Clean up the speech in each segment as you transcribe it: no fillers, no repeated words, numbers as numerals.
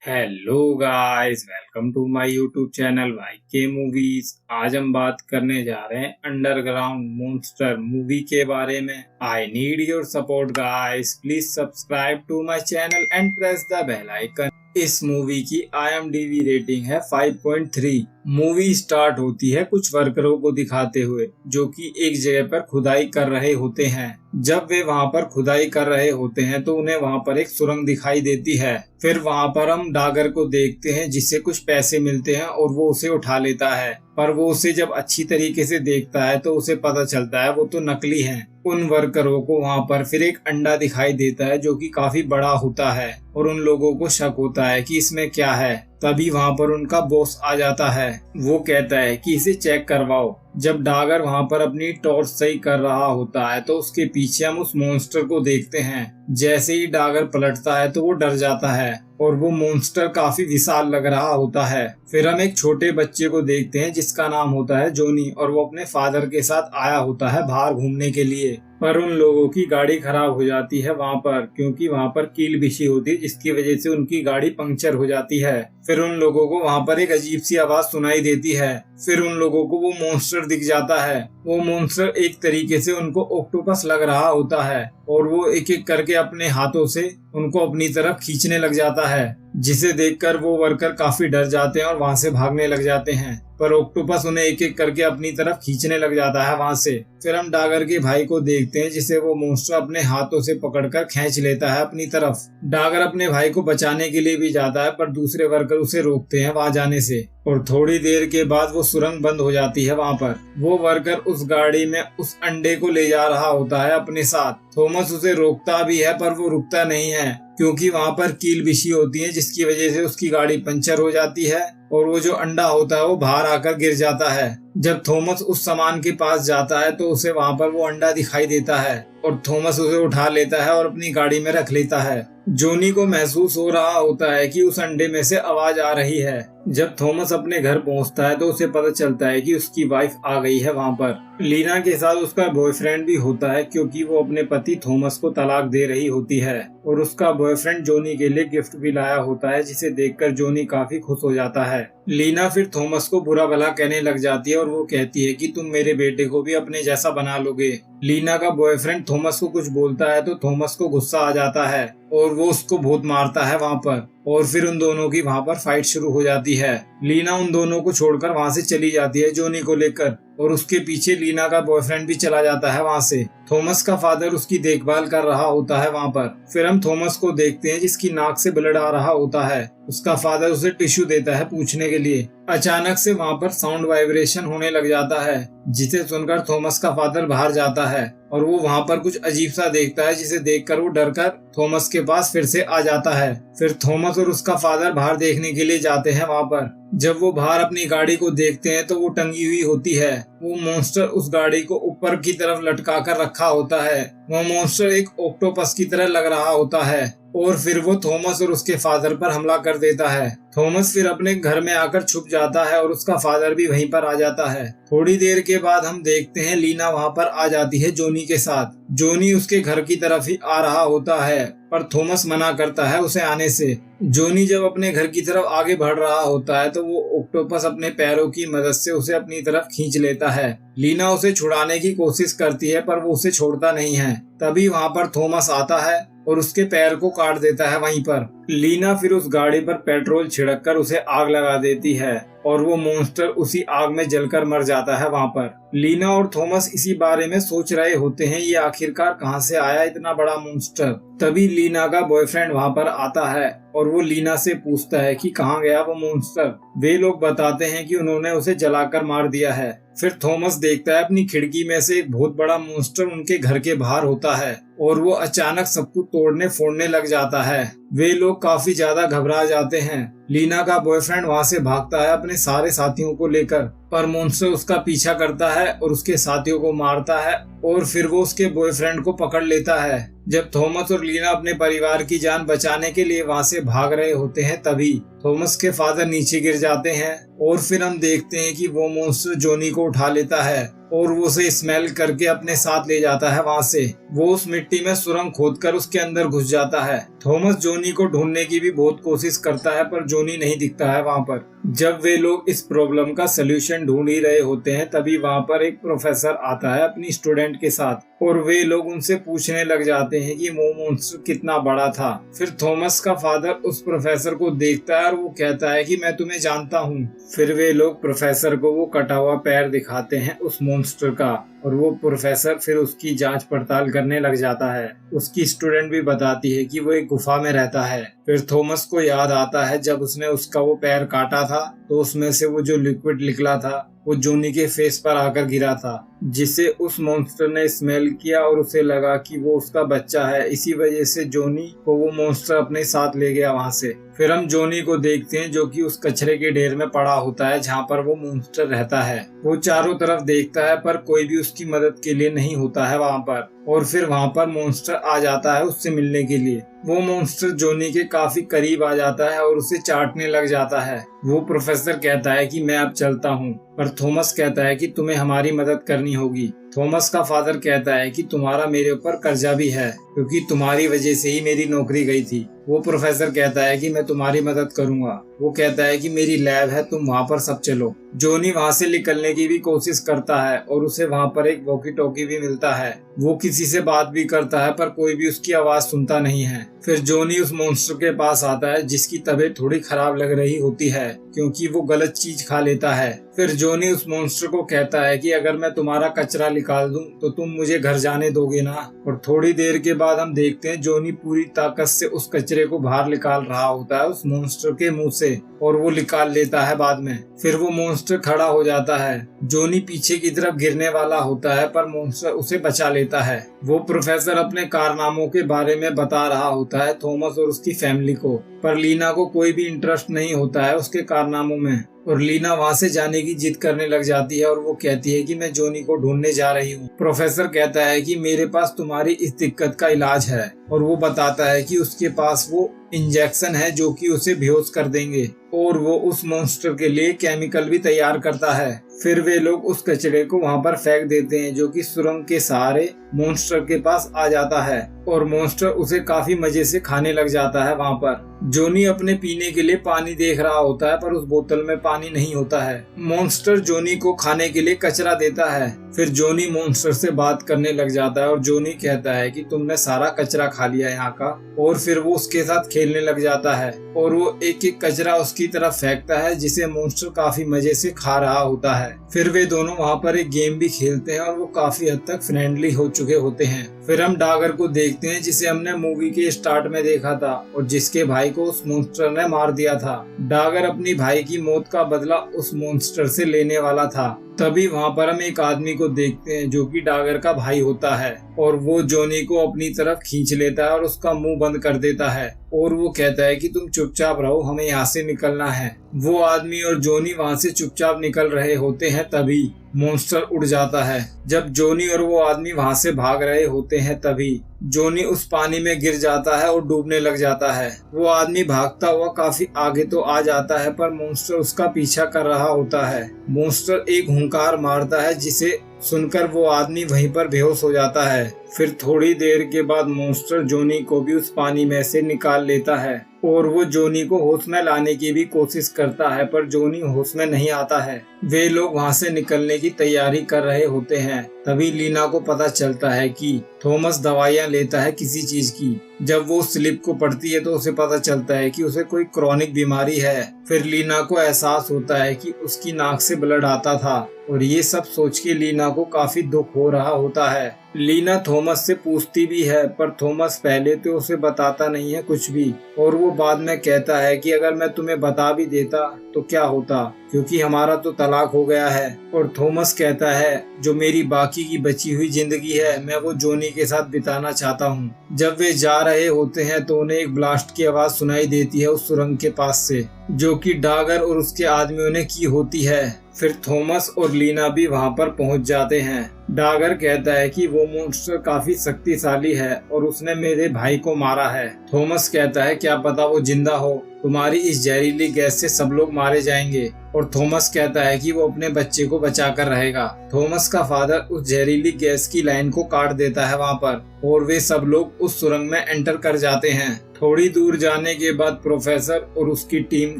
Hello guys, welcome to my YouTube channel Y K movies. आज हम बात करने जा रहे हैं अंडरग्राउंड मॉन्स्टर मूवी के बारे में। I need your support guys, please subscribe to my channel and press the bell icon. इस मूवी की IMDb रेटिंग है 5.3। मूवी स्टार्ट होती है कुछ वर्करों को दिखाते हुए जो कि एक जगह पर खुदाई कर रहे होते हैं। जब वे वहां पर खुदाई कर रहे होते हैं तो उन्हें वहां पर एक सुरंग दिखाई देती है। फिर वहां पर हम डागर को देखते हैं जिससे कुछ पैसे मिलते हैं और वो उसे उठा लेता है। पर वो उसे जब अच्छी तरीके से देखता है तो उसे पता चलता है वो तो नकली है। उन वर्करों को वहां पर फिर एक अंडा दिखाई देता है जो कि काफी बड़ा होता है और उन लोगों को शक होता है कि इसमें क्या है। तभी वहां पर उनका बॉस आ जाता है। वो कहता है कि इसे चेक करवाओ। जब डागर वहां पर अपनी टॉर्च सही कर रहा होता है तो उसके पीछे हम उस मॉन्स्टर को देखते हैं। जैसे ही डागर पलटता है तो वो डर जाता है और वो मॉन्स्टर काफी विशाल लग रहा होता है। फिर हम एक छोटे बच्चे को देखते हैं जिसका नाम होता है जोनी और वो अपने फादर के साथ आया होता है बाहर घूमने के लिए। पर उन लोगों की गाड़ी खराब हो जाती है वहां पर, क्योंकि वहां पर कील बिछी होती है जिसकी वजह से उनकी गाड़ी पंक्चर हो जाती है। फिर उन लोगों को वहां पर एक अजीब सी आवाज सुनाई देती है। फिर उन लोगों को वो मॉन्स्टर दिख जाता है। वो मॉन्स्टर एक तरीके से उनको ऑक्टोपस लग रहा होता है और वो एक एक करके अपने हाथों से उनको अपनी तरफ खींचने लग जाता है, जिसे देखकर वो वर्कर काफी डर जाते हैं और वहां से भागने लग जाते हैं। पर ऑक्टोपस उन्हें एक एक करके अपनी तरफ खींचने लग जाता है वहां से। फिर हम डागर के भाई को देखते हैं जिसे वो मॉन्स्टर अपने हाथों से पकड़कर खींच लेता है अपनी तरफ। डागर अपने भाई को बचाने के लिए भी जाता है पर दूसरे वर्कर उसे रोकते हैं वहां जाने से और थोड़ी देर के बाद वो सुरंग बंद हो जाती है। वहां पर वो वर्कर उस गाड़ी में उस अंडे को ले जा रहा होता है अपने साथ। थॉमस उसे रोकता भी है पर वो रुकता नहीं है क्योंकि वहां पर कील बिछी होती है जिसकी वजह से उसकी गाड़ी पंचर हो जाती है और वो जो अंडा होता है वो बाहर आकर गिर जाता है। जब थॉमस उस सामान के पास जाता है तो उसे वहां पर वो अंडा दिखाई देता है और थॉमस उसे उठा लेता है और अपनी गाड़ी में रख लेता है। जोनी को महसूस हो रहा होता है कि उस अंडे में से आवाज आ रही है। जब थॉमस अपने घर पहुंचता है तो उसे पता चलता है कि उसकी वाइफ आ गई है वहां पर। लीना के साथ उसका बॉयफ्रेंड भी होता है क्योंकि वो अपने पति थॉमस को तलाक दे रही होती है और उसका बॉयफ्रेंड जोनी के लिए गिफ्ट भी लाया होता है जिसे देखकर जोनी काफी खुश हो जाता है। लीना फिर थॉमस को बुरा भला कहने लग जाती है और वो कहती है कि तुम मेरे बेटे को भी अपने जैसा बना लोगे। लीना का बॉयफ्रेंड थॉमस को कुछ बोलता है तो थॉमस को गुस्सा आ जाता है और वो उसको बहुत मारता है वहां पर और फिर उन दोनों की वहां पर फाइट शुरू हो जाती है। लीना उन दोनों को छोड़कर वहां से चली जाती है जोनी को लेकर और उसके पीछे लीना का बॉयफ्रेंड भी चला जाता है वहां से। थॉमस का फादर उसकी देखभाल कर रहा होता है वहां पर। फिर हम थॉमस को देखते हैं जिसकी नाक से ब्लड आ रहा होता है। उसका फादर उसे टिश्यू देता है पूछने के लिए। अचानक से वहां पर साउंड वाइब्रेशन होने लग जाता है जिसे सुनकर थॉमस का फादर बाहर जाता है और वो वहां पर कुछ अजीब सा देखता है जिसे देखकर वो डरकर थॉमस के पास फिर से आ जाता है। फिर थॉमस और उसका फादर बाहर देखने के लिए जाते हैं वहां पर। जब वो बाहर अपनी गाड़ी को देखते हैं तो वो टंगी हुई होती है। वो मॉन्स्टर उस गाड़ी को ऊपर की तरफ लटका कर रखा होता है। वो मॉन्स्टर एक ऑक्टोपस की तरह लग रहा होता है और फिर वो थॉमस और उसके फादर पर हमला कर देता है। थॉमस फिर अपने घर में आकर छुप जाता है और उसका फादर भी वहीं पर आ जाता है। थोड़ी देर के बाद हम देखते हैं लीना वहां पर आ जाती है जोनी के साथ। जोनी उसके घर की तरफ ही आ रहा होता है पर थॉमस मना करता है उसे आने से। जोनी जब अपने घर की तरफ आगे बढ़ रहा होता है तो वो ऑक्टोपस अपने पैरों की मदद से उसे अपनी तरफ खींच लेता है। लीना उसे छुड़ाने की कोशिश करती है पर वो उसे छोड़ता नहीं है। तभी वहां पर थॉमस आता है और उसके पैर को काट देता है वहीं पर। लीना फिर उस गाड़ी पर पेट्रोल छिड़क कर उसे आग लगा देती है और वो मॉन्स्टर उसी आग में जलकर मर जाता है वहां पर। लीना और थॉमस इसी बारे में सोच रहे होते हैं ये आखिरकार कहां से आया इतना बड़ा मॉन्स्टर। तभी लीना का बॉयफ्रेंड वहां पर आता है और वो लीना से पूछता है कि कहां गया वो मॉन्स्टर। वे लोग बताते हैं कि उन्होंने उसे जलाकर मार दिया है। फिर थॉमस देखता है अपनी खिड़की में से एक बहुत बड़ा मॉन्स्टर उनके घर के बाहर होता है और वो अचानक सब कुछ तोड़ने फोड़ने लग जाता है। वे लोग काफी ज्यादा घबरा जाते हैं। लीना का बॉयफ्रेंड वहां से भागता है अपने सारे साथियों को लेकर पर मॉन्स्टर उसका पीछा करता है और उसके साथियों को मारता है और फिर वो उसके बॉयफ्रेंड को पकड़ लेता है। जब थॉमस और लीना अपने परिवार की जान बचाने के लिए वहां से भाग रहे होते हैं तभी थॉमस के फादर नीचे गिर जाते हैं और फिर हम देखते हैं कि वो मॉन्स्टर जॉनी को उठा लेता है और वो उसे स्मेल करके अपने साथ ले जाता है। वहाँ से वो उस मिट्टी में सुरंग खोदकर उसके अंदर घुस जाता है। थॉमस जॉनी को ढूंढने की भी बहुत कोशिश करता है पर जॉनी नहीं दिखता है वहाँ पर। जब वे लोग इस प्रॉब्लम का सलूशन ढूंढ ही रहे होते हैं तभी वहाँ पर एक प्रोफेसर आता है अपनी स्टूडेंट के साथ और वे लोग उनसे पूछने लग जाते हैं कि वो मॉन्स्टर कितना बड़ा था। फिर थॉमस का फादर उस प्रोफेसर को देखता है और वो कहता है कि मैं तुम्हें जानता हूँ। फिर वे लोग प्रोफेसर को वो कटा हुआ पैर दिखाते हैं उस मॉन्स्टर का और वो प्रोफेसर फिर उसकी जांच पड़ताल करने लग जाता है। उसकी स्टूडेंट भी बताती है कि वो एक गुफा में रहता है। फिर थॉमस को याद आता है जब उसने उसका वो पैर काटा था तो उसमें से वो जो लिक्विड निकला था वो जॉनी के फेस पर आकर गिरा था, जिसे उस मॉन्स्टर ने स्मेल किया और उसे लगा कि वो उसका बच्चा है। इसी वजह से जॉनी को वो मॉन्स्टर अपने साथ ले गया वहाँ से। फिर हम जॉनी को देखते हैं जो कि उस कचरे के ढेर में पड़ा होता है जहाँ पर वो मॉन्स्टर रहता है। वो चारों तरफ देखता है पर कोई भी उसकी मदद के लिए नहीं होता है वहाँ पर। और फिर वहाँ पर मॉन्स्टर आ जाता है उससे मिलने के लिए। वो मॉन्स्टर जॉनी के काफी करीब आ जाता है और उसे चाटने लग जाता है। वो प्रोफेसर कहता है कि मैं अब चलता हूँ, पर थॉमस कहता है कि तुम्हें हमारी मदद करनी होगी। थॉमस का फादर कहता है कि तुम्हारा मेरे ऊपर कर्जा भी है क्योंकि तुम्हारी वजह से ही मेरी नौकरी गई थी। वो प्रोफेसर कहता है कि मैं तुम्हारी मदद करूंगा। वो कहता है कि मेरी लैब है, तुम वहाँ पर सब चलो। जॉनी वहाँ से निकलने की भी कोशिश करता है और उसे वहाँ पर एक वॉकी टॉकी भी मिलता है। वो किसी से बात भी करता है पर कोई भी उसकी आवाज सुनता नहीं है। फिर जॉनी उस मॉन्स्टर के पास आता है जिसकी तबीयत थोड़ी खराब लग रही होती है क्योंकि वो गलत चीज खा लेता है। फिर जॉनी उस मॉन्स्टर को कहता है कि अगर मैं तुम्हारा कचरा निकाल दूं तो तुम मुझे घर जाने दोगे ना। और थोड़ी देर के बाद हम देखते हैं जॉनी पूरी ताकत से उस कचरे को बाहर निकाल रहा होता है उस मॉन्स्टर के मुंह से और वो निकाल लेता है बाद में। फिर वो मॉन्स्टर खड़ा हो जाता है। जॉनी पीछे की तरफ गिरने वाला होता है पर मॉन्स्टर उसे बचा लेता है। वो प्रोफेसर अपने कारनामों के बारे में बता रहा होता है थॉमस और उसकी फैमिली को, पर लीना को कोई भी इंटरेस्ट नहीं होता है उसके कारनामों में और लीना वहाँ से जाने की जिद करने लग जाती है और वो कहती है कि मैं जॉनी को ढूंढने जा रही हूँ। प्रोफेसर कहता है कि मेरे पास तुम्हारी इस दिक्कत का इलाज है और वो बताता है कि उसके पास वो इंजेक्शन है जो कि उसे बेहोश कर देंगे और वो उस मॉन्स्टर के लिए केमिकल भी तैयार करता है। फिर वे लोग उस कचरे को वहाँ पर फेंक देते हैं जो कि सुरंग के सहारे मॉन्स्टर के पास आ जाता है और मॉन्स्टर उसे काफी मजे से खाने लग जाता है। वहाँ पर जॉनी अपने पीने के लिए पानी देख रहा होता है पर उस बोतल में पानी नहीं होता है। मॉन्स्टर जॉनी को खाने के लिए कचरा देता है। फिर जॉनी मॉन्स्टर से बात करने लग जाता है और जॉनी कहता है कि तुमने सारा कचरा खा लिया यहाँ का। और फिर वो उसके साथ खेलने लग जाता है और वो एक एक कचरा उसकी तरफ फेंकता है जिसे मॉन्स्टर काफी मजे से खा रहा होता है। फिर वे दोनों वहाँ पर एक गेम भी खेलते हैं और वो काफी हद तक फ्रेंडली हो चुके होते हैं। फिर हम डागर को देखते हैं जिसे हमने मूवी के स्टार्ट में देखा था और जिसके भाई को उस मॉन्स्टर ने मार दिया था। डागर अपनी भाई की मौत का बदला उस मॉन्स्टर से लेने वाला था। तभी वहाँ पर हम एक आदमी को देखते हैं जो कि डागर का भाई होता है और वो जॉनी को अपनी तरफ खींच लेता है और उसका मुंह बंद कर देता है और वो कहता है कि तुम चुपचाप रहो, हमें यहाँ से निकलना है। वो आदमी और जॉनी वहाँ से चुपचाप निकल रहे होते हैं तभी मॉन्स्टर उड़ जाता है। जब जॉनी और वो आदमी वहाँ से भाग रहे होते हैं तभी जॉनी उस पानी में गिर जाता है और डूबने लग जाता है। वो आदमी भागता हुआ काफी आगे तो आ जाता है पर मॉन्स्टर उसका पीछा कर रहा होता है। मॉन्स्टर एक हुंकार मारता है जिसे सुनकर वो आदमी वहीं पर बेहोश हो जाता है। फिर थोड़ी देर के बाद मॉन्स्टर जॉनी को भी उस पानी में से निकाल लेता है और वो जॉनी को होश में लाने की भी कोशिश करता है पर जॉनी होश में नहीं आता है। वे लोग वहाँ से निकलने की तैयारी कर रहे होते हैं तभी लीना को पता चलता है कि थॉमस दवाइयाँ लेता है किसी चीज की। जब वो स्लिप को पढ़ती है तो उसे पता चलता है कि उसे कोई क्रॉनिक बीमारी है। फिर लीना को एहसास होता है कि उसकी नाक से ब्लड आता था और ये सब सोच के लीना को काफी दुख हो रहा होता है। लीना थॉमस से पूछती भी है पर थॉमस पहले तो उसे बताता नहीं है कुछ भी और वो बाद में कहता है कि अगर मैं तुम्हें बता भी देता तो क्या होता क्योंकि हमारा तो तलाक हो गया है। और थॉमस कहता है जो मेरी बाकी की बची हुई जिंदगी है मैं वो जॉनी के साथ बिताना चाहता हूँ। जब वे जा रहे होते हैं तो उन्हें एक ब्लास्ट की आवाज सुनाई देती है उस सुरंग के पास से जो कि डागर और उसके आदमियों ने की होती है। फिर थॉमस और लीना भी वहाँ पर पहुँच जाते हैं डागर कहता है कि वो मॉन्स्टर काफी शक्तिशाली है और उसने मेरे भाई को मारा है। थॉमस कहता है क्या पता वो जिंदा हो, तुम्हारी इस जहरीली गैस से सब लोग मारे जाएंगे। और थॉमस कहता है कि वो अपने बच्चे को बचा कर रहेगा। थॉमस का फादर उस जहरीली गैस की लाइन को काट देता है वहाँ पर, और वे सब लोग उस सुरंग में एंटर कर जाते हैं। थोड़ी दूर जाने के बाद प्रोफेसर और उसकी टीम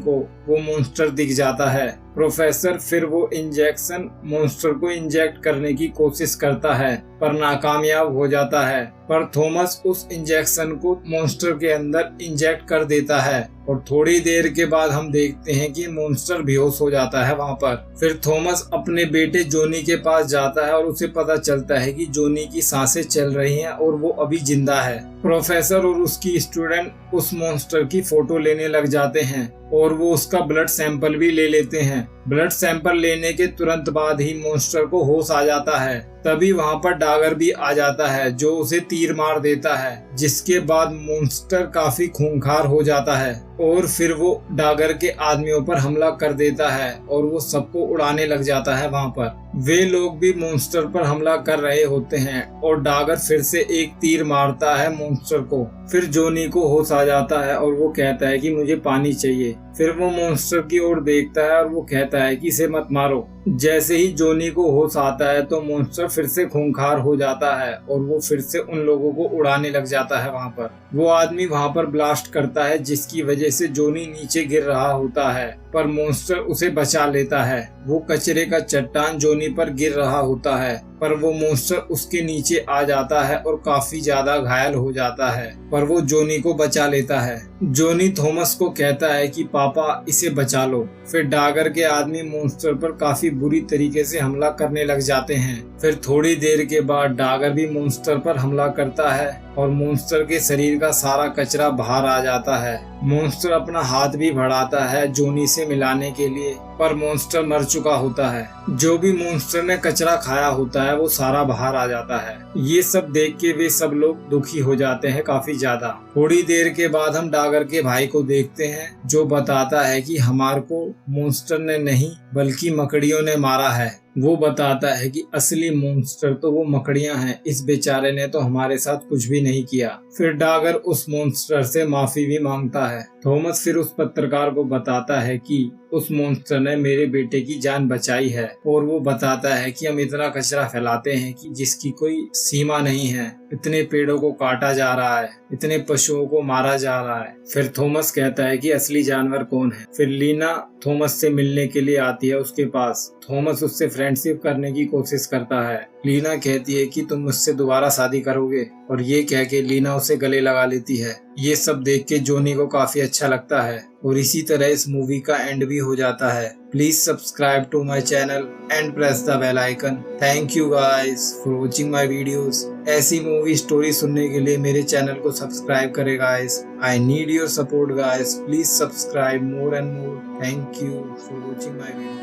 को वो मॉन्स्टर दिख जाता है। प्रोफेसर फिर वो इंजेक्शन मॉन्स्टर को इंजेक्ट करने की कोशिश करता है पर नाकामयाब हो जाता है। पर थॉमस उस इंजेक्शन को मॉन्स्टर के अंदर इंजेक्ट कर देता है और थोड़ी देर के बाद हम देखते हैं कि मॉन्स्टर बेहोश हो जाता है वहाँ पर। फिर थॉमस अपने बेटे जोनी के पास जाता है और उसे पता चलता है कि जोनी की सांसें चल रही हैं और वो अभी जिंदा है। प्रोफेसर और उसकी स्टूडेंट उस मॉन्स्टर की फोटो लेने लग जाते हैं और वो उसका ब्लड सैंपल भी ले लेते हैं। ब्लड सैंपल लेने के तुरंत बाद ही मॉन्स्टर को होश आ जाता है। तभी वहाँ पर डागर भी आ जाता है जो उसे तीर मार देता है, जिसके बाद मॉन्स्टर काफी खूंखार हो जाता है और फिर वो डागर के आदमियों पर हमला कर देता है और वो सबको उड़ाने लग जाता है। वहाँ पर वे लोग भी मॉन्स्टर पर हमला कर रहे होते हैं और डागर फिर से एक तीर मारता है मॉन्स्टर को। फिर जोनी को होश आ जाता है और वो कहता है कि मुझे पानी चाहिए। फिर वो मॉन्स्टर की ओर देखता है और वो कहता है कि इसे मत मारो। जैसे ही जोनी को होश आता है तो मॉन्स्टर फिर से खूंखार हो जाता है और वो फिर से उन लोगों को उड़ाने लग जाता है। वहाँ पर वो आदमी वहाँ पर ब्लास्ट करता है जिसकी वजह से जोनी नीचे गिर रहा होता है, पर मॉन्स्टर उसे बचा लेता है। वो कचरे का चट्टान जोनी पर गिर रहा होता है पर वो मॉन्स्टर उसके नीचे आ जाता है और काफी ज्यादा घायल हो जाता है, पर वो जोनी को बचा लेता है। जोनी थॉमस को कहता है कि पापा इसे बचा लो। फिर डागर के आदमी मॉन्स्टर पर काफी बुरी तरीके से हमला करने लग जाते हैं। फिर थोड़ी देर के बाद डागर भी मॉन्स्टर पर हमला करता है और मॉन्स्टर के शरीर का सारा कचरा बाहर आ जाता है। मॉन्स्टर अपना हाथ भी बढ़ाता है जोनी से मिलाने के लिए, पर मॉन्स्टर मर चुका होता है। जो भी मॉन्स्टर ने कचरा खाया होता है वो सारा बाहर आ जाता है। ये सब देख के वे सब लोग दुखी हो जाते हैं काफी ज्यादा। थोड़ी देर के बाद हम डागर के भाई को देखते हैं जो बताता है कि हमारे को मॉन्स्टर ने नहीं बल्कि मकड़ियों ने मारा है। वो बताता है कि असली मॉन्स्टर तो वो मकड़ियां हैं, इस बेचारे ने तो हमारे साथ कुछ भी नहीं किया। फिर डागर उस मॉन्स्टर से माफी भी मांगता है। थॉमस फिर उस पत्रकार को बताता है कि उस मॉन्स्टर ने मेरे बेटे की जान बचाई है और वो बताता है कि हम इतना कचरा फैलाते हैं कि जिसकी कोई सीमा नहीं है। इतने पेड़ों को काटा जा रहा है, इतने पशुओं को मारा जा रहा है। फिर थॉमस कहता है कि असली जानवर कौन है। फिर लीना थॉमस से मिलने के लिए आती है उसके पास। थॉमस उससे फ्रेंडशिप करने की कोशिश करता है। लीना कहती है कि तुम मुझसे दोबारा शादी करोगे, और ये कह के लीना उसे गले लगा लेती है। ये सब देख के जोनी को काफी अच्छा लगता है और इसी तरह इस मूवी का एंड भी हो जाता है। Please subscribe to my channel and press the bell icon. Thank you guys for watching my videos. ऐसी मूवी स्टोरी सुनने के लिए मेरे चैनल को सब्सक्राइब करें guys. I need your support guys. Please subscribe more and more. Thank you for watching my videos.